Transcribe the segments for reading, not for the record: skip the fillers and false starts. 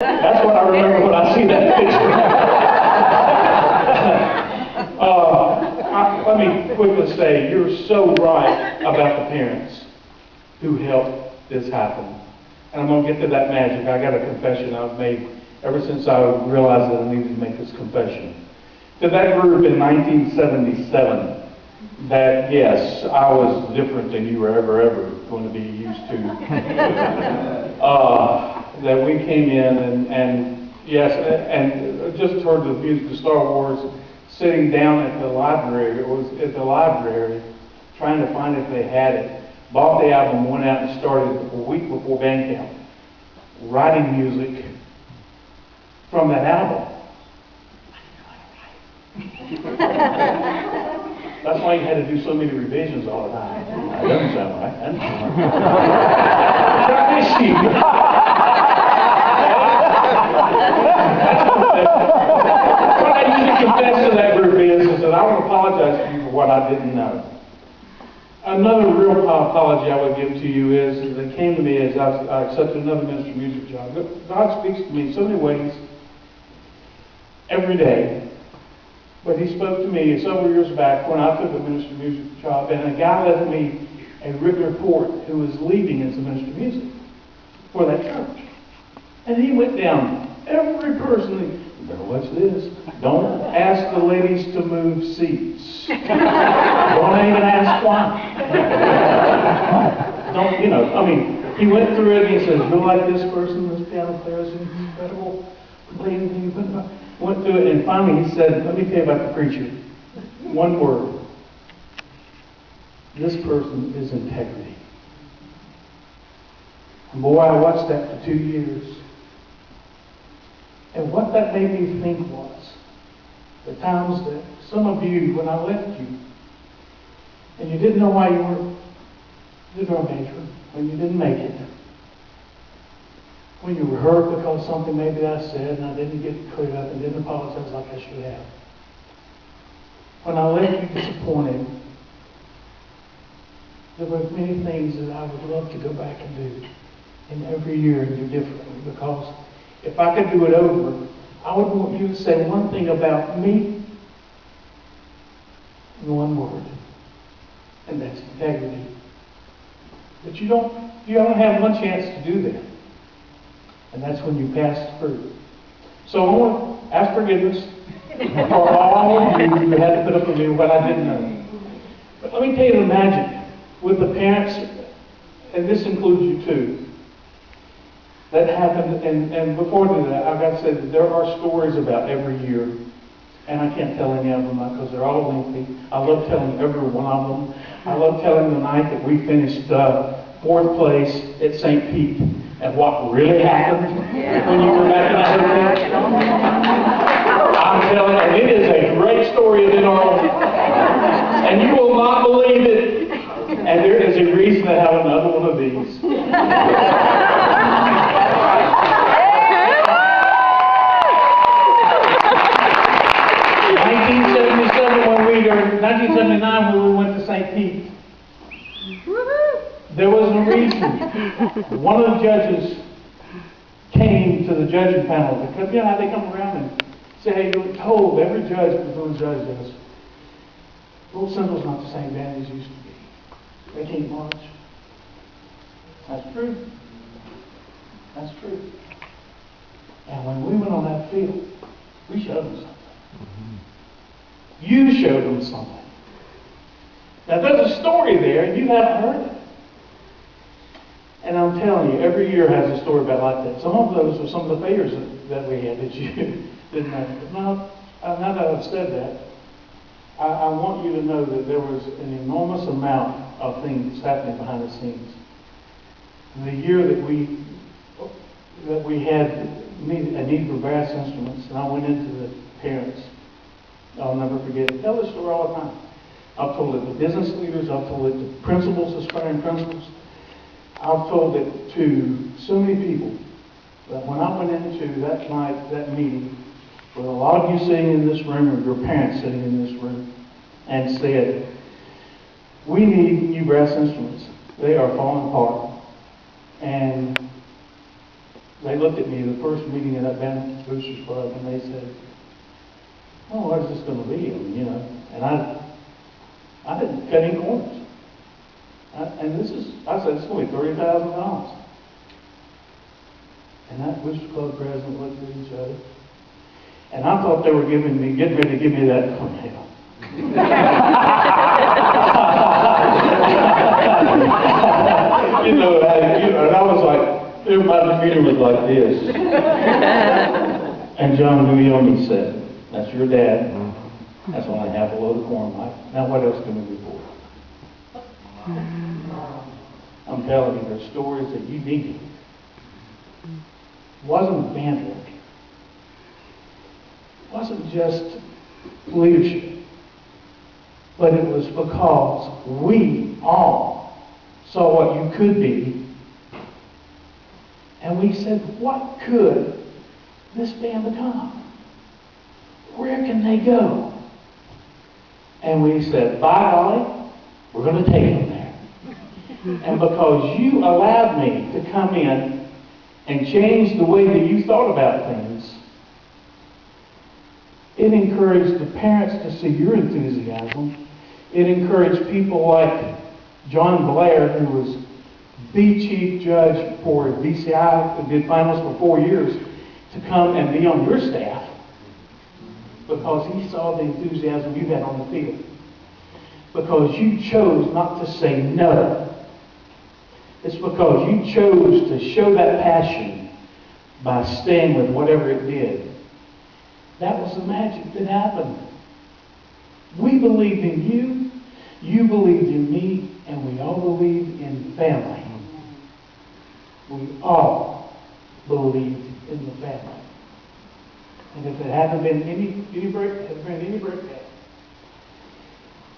That's what I remember when I see that picture. Let me quickly say, you're so right about the parents who helped this happen. And I'm going to get to that magic. I got a confession I've made ever since I realized that I needed to make this confession. To that group in 1977, that yes, I was different than you were ever going to be used to. That we came in and yes, and just heard the music of Star Wars, sitting down at the library. It was at the library trying to find if they had it. Bought the album, went out and started a week before band camp writing music from that album. That's why you had to do so many revisions all the time. That doesn't sound right. That doesn't sound right. What I need to confess to that group is that I want to apologize to you for what I didn't know. Another real apology I would give to you is that came to me as I accepted another ministry music job. God speaks to me in so many ways every day. But he spoke to me several years back when I took a ministry music job, and a guy left me a written report who was leaving as a ministry music for that church. And he went down every person. Better watch this. Don't ask the ladies to move seats. Don't even ask why. Don't, you know, I mean, he went through it and he says, you're like this person, this piano player is incredible. Went through it, and finally he said, let me tell you about the preacher. One word. This person is integrity. And boy, I watched that for 2 years. And what that made me think was the times that some of you, when I left you, and you didn't know why you weren't the drum major, when you didn't make it, when you were hurt because something maybe I said and I didn't get cleared up and didn't apologize like I should have. When I left you disappointed, there were many things that I would love to go back and do. And every year do differently, because if I could do it over, I would want you to say one thing about me in one word. And that's integrity. But you don't have one chance to do that. And that's when you pass through. So I want to ask forgiveness for all of you who had to put up with me what I didn't know. But let me tell you the magic with the parents, and this includes you too, that happened. And before I do that, I've got to say that there are stories about every year. And I can't tell any of them because they're all lengthy. I love telling every one of them. I love telling the night that we finished 4th place at St. Pete. And what really happened when you were back in the hotel. I'm telling you, it is a great story of it all. And you will not believe it. And there is a reason to have another one of these. 1979 when we went to St. Pete. There was a reason. One of the judges came to the judging panel because, you know how they come around and say, hey, you're told, every judge, before the judge does, Little Central's not the same band as it used to be. They can't march. That's true. That's true. And when we went on that field, we showed them something. You showed them something. Now there's a story there, and you haven't heard it. And I'm telling you, every year has a story about like that. Some of those are some of the failures that we had that you didn't know. Now that I've said that, I want you to know that there was an enormous amount of things happening behind the scenes. The year that we had a need for brass instruments, and I went into the parents, I'll never forget it. Tell this story all the time. I've told it to business leaders, I've told it to principals, aspiring principals. I've told it to so many people that when I went into that night, that meeting, with a lot of you sitting in this room, or your parents sitting in this room, and said, we need new brass instruments. They are falling apart. And they looked at me the first meeting of that band boosters club, and they said, "Oh, what is this going to be?" And I didn't cut any corners. I said, "It's going to be $30,000." And that boosters club president looked at each other, and I thought they were getting ready to give me that tornado. And I was like, my demeanor was like this. And John Guglielmi said, "That's your dad. That's only half a load of corn, Mike. Now what else can we do for you?" I'm telling you, there's stories that you need to hear. It wasn't band work. It wasn't just leadership. But it was because we all saw what you could be. And we said, what could this band become? Where can they go? And we said, by golly, we're going to take them there. And because you allowed me to come in and change the way that you thought about things, it encouraged the parents to see your enthusiasm. It encouraged people like John Blair, who was the chief judge for VCI, who did finals for 4 years, to come and be on your staff because he saw the enthusiasm you had on the field. Because you chose not to say no. It's because you chose to show that passion by staying with whatever it did. That was the magic that happened. We believed in you, you believed in me, and we all believed in family. We all believed in the family. And if it hadn't been any breakdown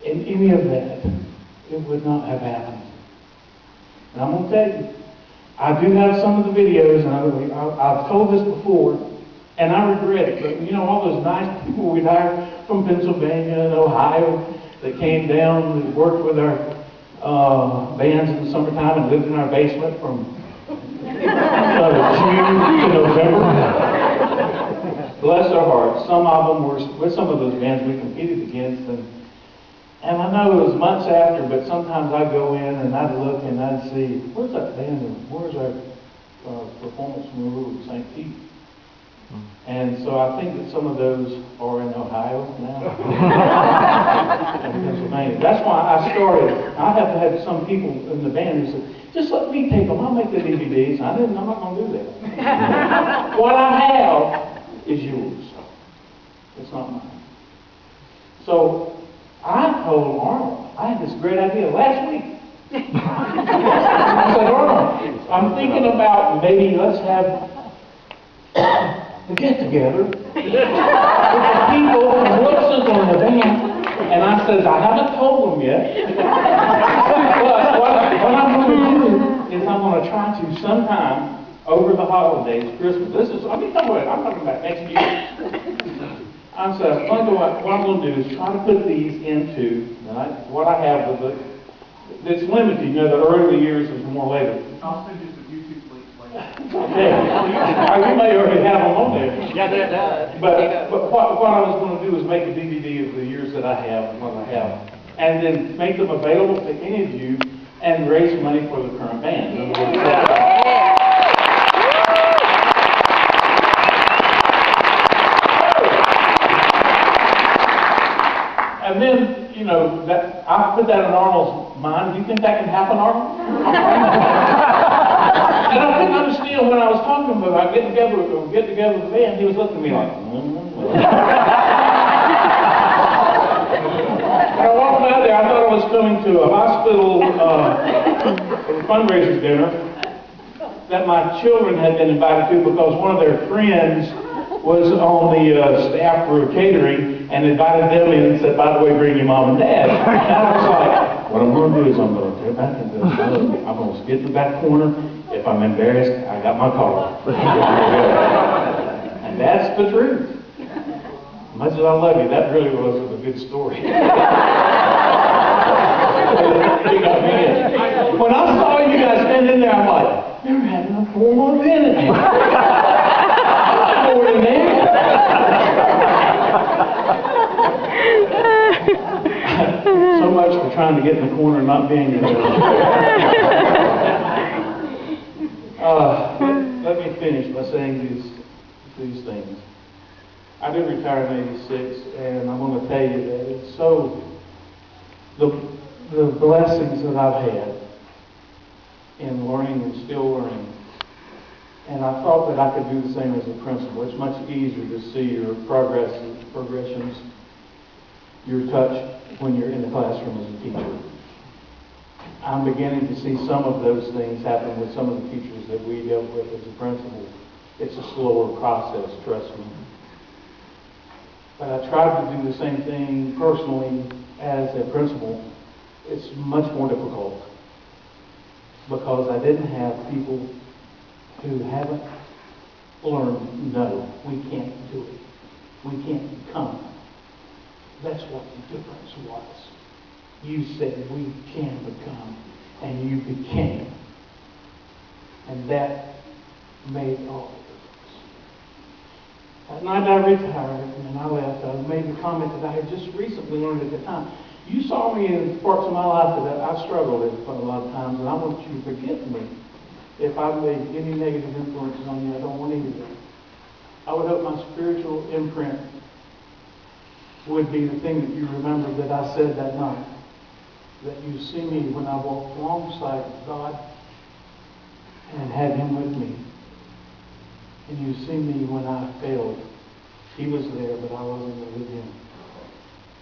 in any of that, it would not have happened. And I'm going to tell you, I do have some of the videos, and I've told this before, and I regret it, but all those nice people we'd hired from Pennsylvania and Ohio that came down and worked with our bands in the summertime and lived in our basement from June to November. Bless their hearts. Some of them were with some of those bands we competed against, and I know it was months after, but sometimes I'd go in and I'd look and I'd see, where's that band and where's our performance from Rural St. Pete? And so I think that some of those are in Ohio now. And Pennsylvania. That's why I started. I have had some people in the band who said, just let me take them, I'll make the DVDs. I'm not going to do that. What I have is yours. It's not mine. So I told Arnold, I had this great idea last week. I said, Arnold, I'm thinking about maybe let's have a get-together with the people who listen on the band. And I said, I haven't told them yet. But what I'm going to do is I'm going to try to sometime over the holidays, Christmas. I'm talking about next year. I said, what I'm going to do is try to put these into what I have with it. It's limited. The early years is more later. I'll send you some YouTube links later. Okay. You may already have them on there. Yeah, But what I was going to do is make a DVD of the years that I have and what I have, and then make them available to any of you and raise money for the current band. And then, that I put that in Arnold's mind. Do you think that can happen, Arnold? And I couldn't understand when I was talking about get together with the band. He was looking at me like, And I walked by there. I thought I was coming to a hospital fundraiser dinner that my children had been invited to because one of their friends was on the staff for catering and invited them in and said, by the way, bring your mom and dad. And I was like, what I'm going to do is I'm going to go back into this room. I'm going to get in the back corner. If I'm embarrassed, I got my car. And that's the truth. As much as I love you, that really wasn't a good story. You got me in. When I saw you guys standing there, I'm like, they're having a formal event in here. I'm going in there. So much for trying to get in the corner and not being there. Let me finish by saying these things. I did retire in '86, and I'm going to tell you that it's so, the blessings that I've had in learning and still learning, and I thought that I could do the same as a principal. It's much easier to see your progressions, your touch when you're in the classroom as a teacher. I'm beginning to see some of those things happen with some of the teachers that we dealt with as a principal. It's a slower process, trust me. But I tried to do the same thing personally as a principal. It's much more difficult because I didn't have people who haven't learned, no, we can't do it. We can't become. That's what the difference was. You said we can become, and you became. And that made all the difference. That night I retired and I left, I made the comment that I had just recently learned at the time. You saw me in parts of my life that I struggled with a lot of times, and I want you to forgive me if I made any negative influences on you. I don't want any of that. I would hope my spiritual imprint would be the thing that you remember that I said that night. That you see me when I walked alongside God and had Him with me. And you see me when I failed. He was there, but I wasn't there with Him.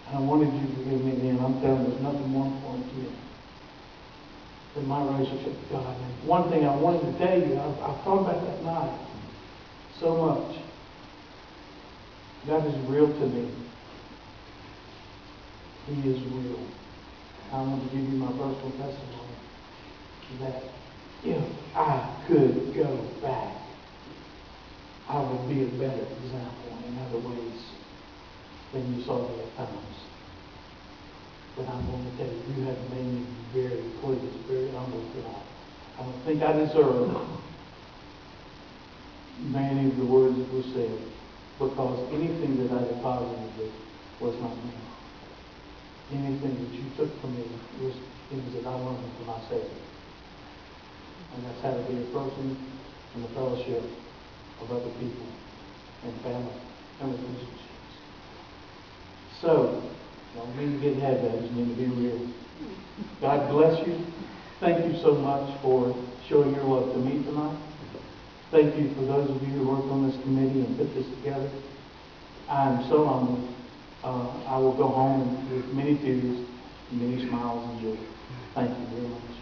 And I wanted you to forgive me then. I'm telling you, there's nothing more important to me than my relationship with God. And one thing I wanted to tell you, I've thought about that night so much. God is real to me. He is real. I want to give you my personal testimony that if I could go back, I would be a better example in other ways than you saw me at times. But I'm going to tell you, you have made me very pleased, very humble tonight. I don't think I deserve many of the words that were said, because anything that I deposited was not me. Anything that you took from me was things that I learned from my Savior. And that's how to be a person in the fellowship of other people and family and relationships. So, don't mean to get ahead of that, I just mean to be real. God bless you. Thank you so much for showing your love to me tonight. Thank you for those of you who worked on this committee and put this together. I am so humbled. I will go home with many tears, many smiles and joy. Thank you very much.